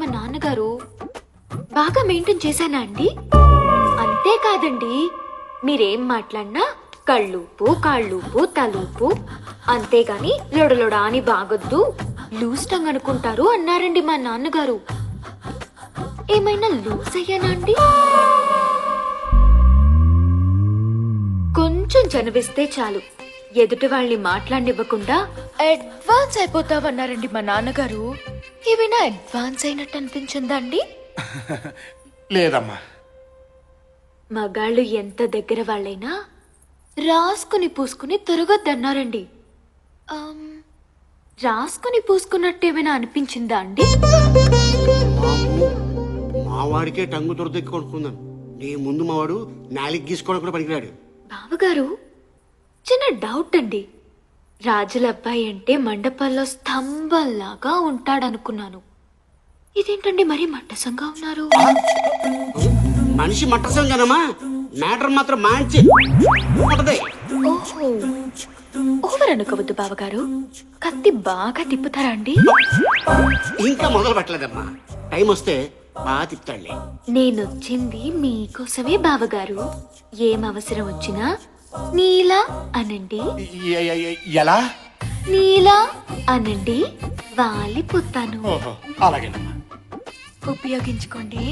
మా నాన్నగారు బాగా మెయింటైన్ చేశానా అండి? అంతేకాదండి, మీరేం మాట్లాడినా కళ్ళూపు కాళ్ళూపు తలూపు, అంతేగాని లొడలొడా అని బాగొద్దు, లూజ్ టంగ్ అనుకుంటారు అన్నారండి మా నాన్నగారు. ఏమైనా లూజ్ అయ్యానా అండి? కొంచెం చనివిస్తే చాలు ఎదుటి వాళ్ళని మాట్లాడినివ్వకుండా అడ్వాన్స్ అయిపోతావన్నారండి మా నాన్నగారు. ఏమైనా అడ్వాన్స్ అయినట్టు అనిపించిందా అండి? లేదమ్మా. మగాళ్ళు ఎంత దగ్గర వాళ్ళైనా రాసుకుని పూసుకుని తిరగొద్దన్నారండి. రాసుకుని పూసుకున్నట్టు ఏమైనా అనిపించిందా అండి? మావాడికే టంగు దొరదెక్కి కొనుక్కుందాం. నీ ముందు మావాడు నాలికి గీసుకోవడం కూడా పనికిరాడు. బావగారు, చిన్న డౌట్ అండి. రాజుల అబ్బాయి అంటే మండపాల్లో స్తంభంలాగా ఉంటాడనుకున్నాను. ఇదేంటండి మరీ మట్టసంగా ఉన్నారు? మనిషి మట్టసంగానమ్మా, మ్యాటర్ మాత్రం మంచి ఉంటది. ఓహో, ఓవర్ అనుకోవద్దు బావగారు. కత్తి బాగా తిప్పుతారా అండి? ఇంకా మొదలు పెట్టలేదమ్మా, టైం వస్తే బాగా తిప్పుతాడులే. నేనొచ్చింది మీకోసమే బావగారు. ఏం అవసరం వచ్చినా నీలా అనండి. ఎలా? నీలా అనండి, వాలిపోతాను. ఓహో, అలాగేనమ్మా. ఉపయోగించుకోండి.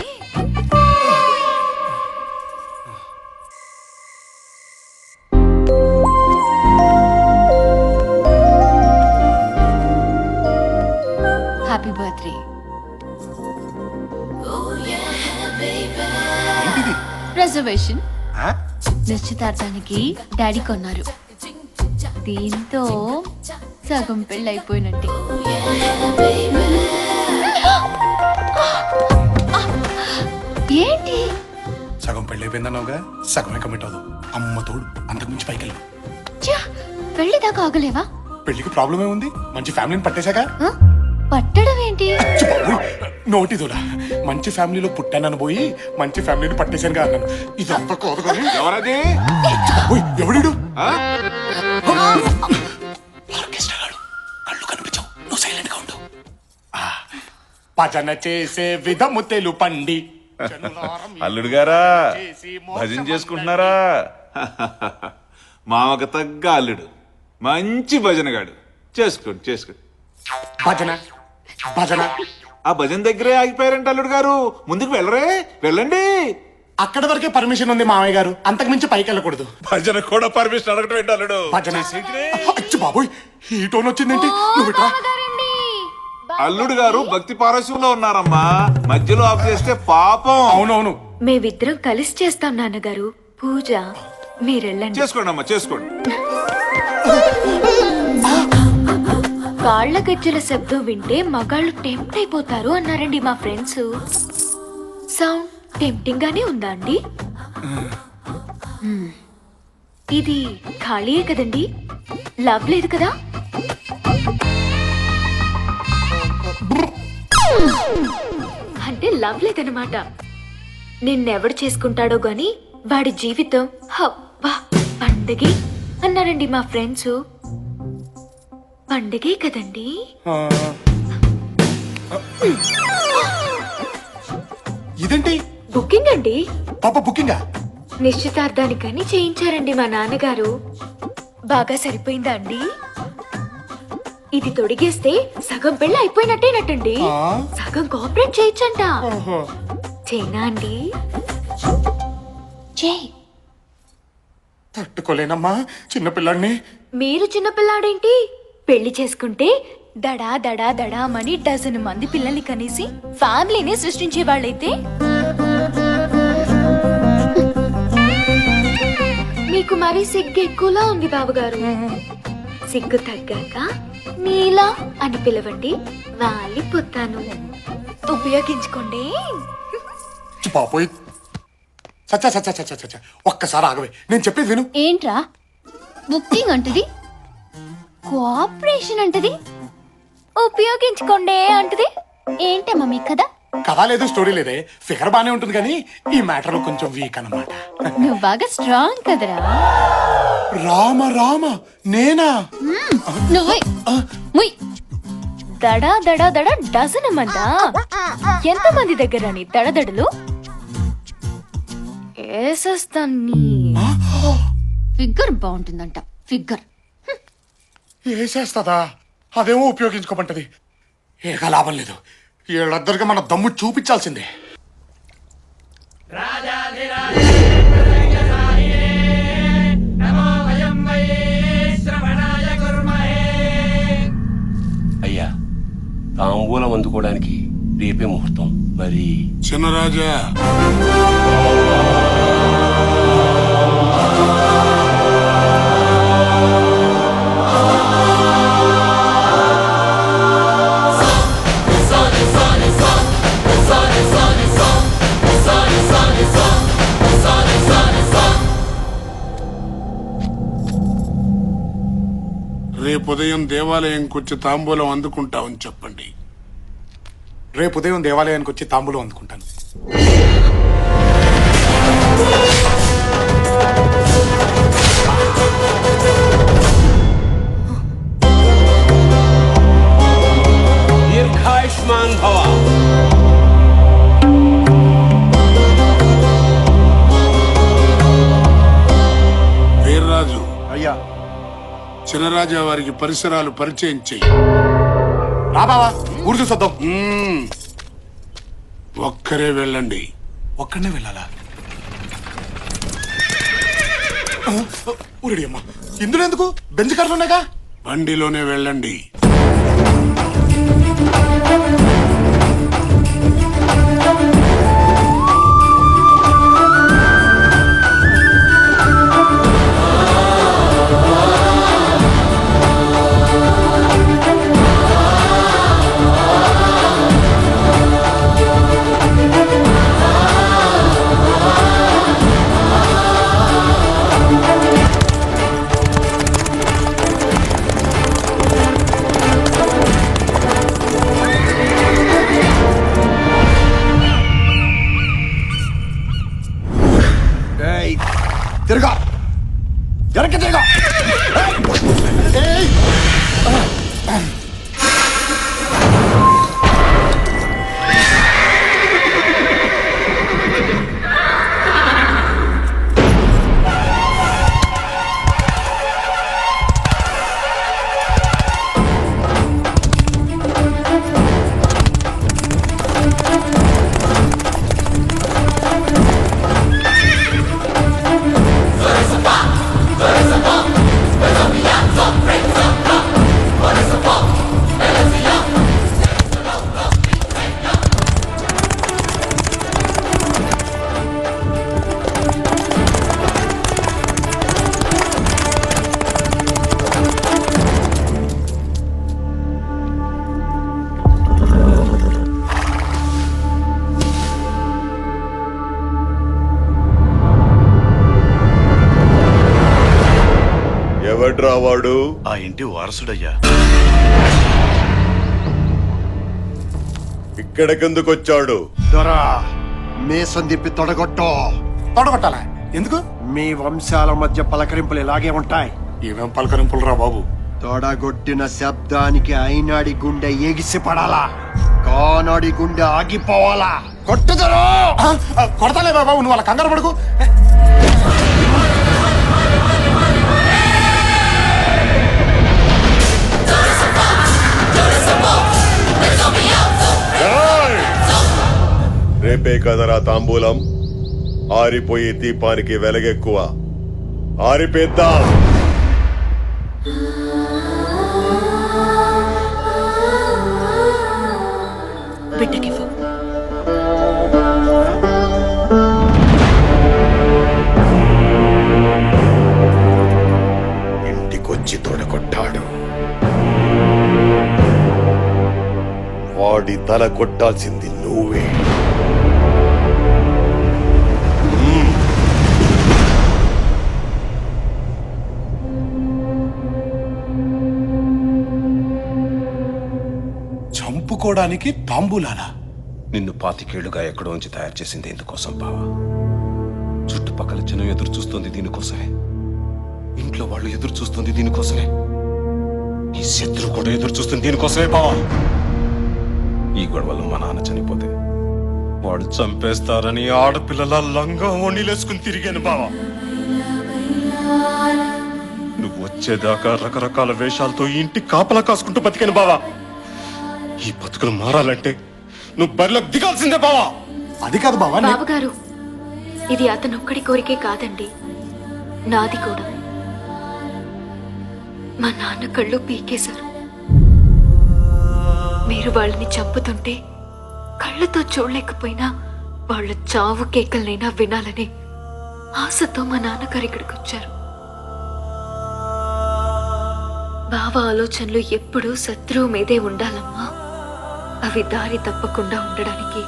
Happy birthday. రిజర్వేషన్ నిశ్చితార్థానికి డాడీ కొన్నారు. దీంతో సగం పెళ్ళి అయిపోయినట్టే. ఏంటి సగం పెళ్ళి అయిపోయిందన్నావుగా, సగమే కమిట్ అవుదు. అమ్మ తోడు, అంతకుమించి పైకి వెళ్ళు. పెళ్లి దాకా ఆగలేవా? పెళ్లికి ప్రాబ్లం ఏముంది? మంచి ఫ్యామిలీని పట్టేశాక. పట్టడం ఏంటి? నోటిదులా, మంచి ఫ్యామిలీలో పుట్టానని పోయి మంచి ఫ్యామిలీని పట్టేశాను అన్నాను. ఇది అంత కోదు కానీ ఎవరది? ఎవడు? కళ్ళు కనిపించవు, నువ్వు సైలెంట్ గా ఉండు. భజన చేసే విధము తెలుపండి. అల్లుడు గారా, భజన చేసుకుంటున్నారా? మామకు తగ్గ అల్లుడు, మంచి భజనగాడు. చేసుకోండి చేసుకోండి. భజన భజన ఆ భజన దగ్గరే ఆగిపోయారంట అల్లుడు గారు. ముందుకు వెళ్ళరే, వెళ్ళండి. అక్కడ వరకే పర్మిషన్ ఉంది మామయ్య గారు, అంతకు మించి పైకి వెళ్ళకూడదు. భజన కూడా పర్మిషన్ అడగటం ఏంటి అల్లుడు? భజన. అచ్చి బాబోయ్, ఈ టోన్ వచ్చిందేంటి? నువ్వు ఇట్రా. అల్లుడు గారు భక్తి పారస్యంలో ఉన్నారమ్మా, మధ్యలో ఆఫ్ చేస్తే పాపం. అవునవును, మేమిద్దరం కలిసి చేస్తాం నాన్నగారు పూజ. మీరెళ్ళండి. చేసుకోండి అమ్మా, చేసుకోండి. కాళ్ల గజ్జల శబ్దం వింటే మగాళ్ళు టెంప్ట్ అయిపోతారు అన్నారండి మా ఫ్రెండ్స్. సౌండ్ టెంప్టింగ్ గానే ఉందా అండి? ఇది ఖాళీయే కదండి, లవ్ లేదు కదా? అంటే లవ్ లేదన్నమాట. నిన్నెవడు చేసుకుంటాడో గాని వాడి జీవితం హబ్బా పండగే అన్నారండి మా ఫ్రెండ్స్. పండగే కదండి. ఇదేంటి? బుకింగ్ అండి. పాప బుకింగా? నిశ్చితార్థానికని చేయించారండి మా నాన్నగారు. బాగా సరిపోయిందా అండి? ఇది తొడిగేస్తే సగం పెళ్ళి అయిపోయినట్టేనట్టండి. సగం కోఆపరేట్ చేయొచ్చంట. చేనా అండి? చేయి. తట్టుకోలేనమ్మా చిన్నపిల్లాడిని. మీరు చిన్నపిల్లాడేంటి? పెళ్లి చేసుకుంటే దడా దడా దడామని డజన్ మంది పిల్లల్ని కనేసి ఫ్యామిలీని సృష్టించే వాళ్ళైతే మీకు మరీ సిగ్గు ఎక్కువలా ఉంది బాబుగారు. సిగ్గు తగ్గాక నీలా అని పిలవండి, వాలిపోతాను. ఉపయోగించుకోండి. పాపోయ్, సచ్చా సచ్చా సచ్చా సచ్చా, ఒక్కసారి ఆగవే, నేను చెప్పేది విను. ఏంట్రా బుకింగ్ అంటది, కోఆపరేషన్ అంటది, ఉపయోగించుకోండి అంటది. ఏంటమ్మా మీ కదా? కథ లేదు, స్టోరీ లేదే. ఫిగర్ బానే ఉంటుంది కానీ ఈ మ్యాటర్ లో కొంచెం వీక్ అన్నమాట. నువ్వు బాగా స్ట్రాంగ్ కదరా. రామ రామ, నేనా? నువ్వే దడా దడా దడా డజన్ మందా. ఎంతమంది దగ్గర నీ దడదడలు ఏసేస్తాన్ని. Figure బాగుంటుందంట, figure. వేసేస్తుందా? అదేమో ఉపయోగించుకోమంటది. ఏక లాభం లేదు. వీళ్ళిద్దరికి మన దమ్ము చూపించాల్సిందే. అయ్యా, తాంబూలం అందుకోవడానికి రేపే ముహూర్తం. మరి చిన్నరాజా, రేపు ఉదయం దేవాలయంకి వచ్చి తాంబూలం అందుకుంటామని చెప్పండి. రేపు ఉదయం దేవాలయానికి వచ్చి తాంబూలం అందుకుంటాను. దీర్ఘాయుష్మాన్ భవ. వీర్రాజు, అయ్యా, చినరాజా వారికి పరిసరాలు పరిచయం చెయ్యి. రా బావా, ఊరు చూసొద్దాం. ఒక్కరే వెళ్ళండి. ఒక్కడనే వెళ్ళాలా? ఊరిడి అమ్మా, ఇందులో ఎందుకు? బెంచ్ కార్లు ఉన్నాయిగా. బండిలోనే వెళ్ళండి. తిరగా వెనక్కి తిరగా. ఎవడ్రా వాడు? ఆ ఇంటి వారసుడయ్యా. ఇక్కడికెందుకొచ్చాడు? దొరా, మేసం తిప్పి తొడగొట్టో. తొడగొట్టాలా? ఎందుకు? మీ వంశాల మధ్య పలకరింపులు ఇలాగే ఉంటాయి. ఏమేం పలకరింపులు రా బాబు. తొడగొట్టిన శబ్దానికి అయినాడి గుండె ఎగిసి పడాలా, కానాడి గుండె ఆగిపోవాలా. కొట్టుదరో. కొడతాలే బాబు, నువ్వు వాళ్ళ కంగారు పడుకు. రేపే కదరా తాంబూలం. ఆరిపోయే దీపానికి వెలగెక్కువ. ఆరిపేద్దాం. బిడ్డకివ్వు. ఇంటికొచ్చి తొడగొట్టాడు. వాడి తల కొట్టాల్సింది నువ్వే. చంపుకోవడానికి తాంబూలాలా? నిన్ను 25 ఎక్కడో ఉంచి తయారు చేసింది ఎందుకోసం బావా? చుట్టుపక్కల జనం ఎదురు చూస్తుంది దీనికోసమే. ఇంట్లో వాళ్ళు ఎదురు చూస్తుంది దీనికోసమే. నీ శత్రువు కూడా ఎదురు చూస్తుంది దీనికోసమే బావా. ఈ గొడవలో మా నాన్న చనిపోతే వాడు చంపేస్తారని ఆడపిల్లల లంగా ఓణీలేసుకుని తిరిగాను బావా. నువ్వు వచ్చేదాకా రకరకాల వేషాలతో ఈ ఇంటి కాపలా కాసుకుంటూ బతికాను బావా. ఈ బతుకులు మారాలంటే నువ్వు బరిలోకి దిగాల్సిందే బావా. అది కాదు బావా, బావగారు, ఇది అతనొక్కడి కోరికే కాదండి, నాది కూడా. మా నాన్న కళ్ళు పీకేశారు. మీరు వాళ్ళని చంపుతుంటే కళ్ళతో చూడలేకపోయినా వాళ్ళ చావు కేకలనైనా వినాలని ఆశతో మా నాన్నగారు ఇక్కడికి వచ్చారు. బావ ఆలోచనలు ఎప్పుడూ శత్రువు మీదే ఉండాలమ్మా. అవి దారి తప్పకుండా ఉండడానికి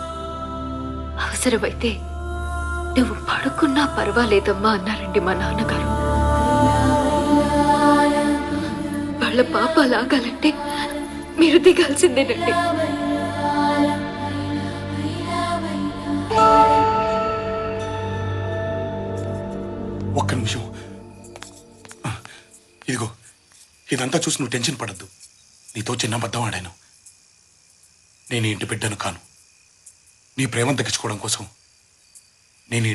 అవసరమైతే నువ్వు పడుకున్నా పర్వాలేదమ్మా అన్నారండి మా నాన్నగారు. వాళ్ళ పాపాలు ఆగాలంటే మీరు దిగాల్సిందేనండి. ఒక్క నిమిషం. ఇదిగో, ఇదంతా చూసి నువ్వు టెన్షన్ పడద్దు. నీతో చిన్న అబద్ధం ఆడాను. నేను ఇంటి బిడ్డను కాను. నీ ప్రేమను దక్కించుకోవడం కోసం నేను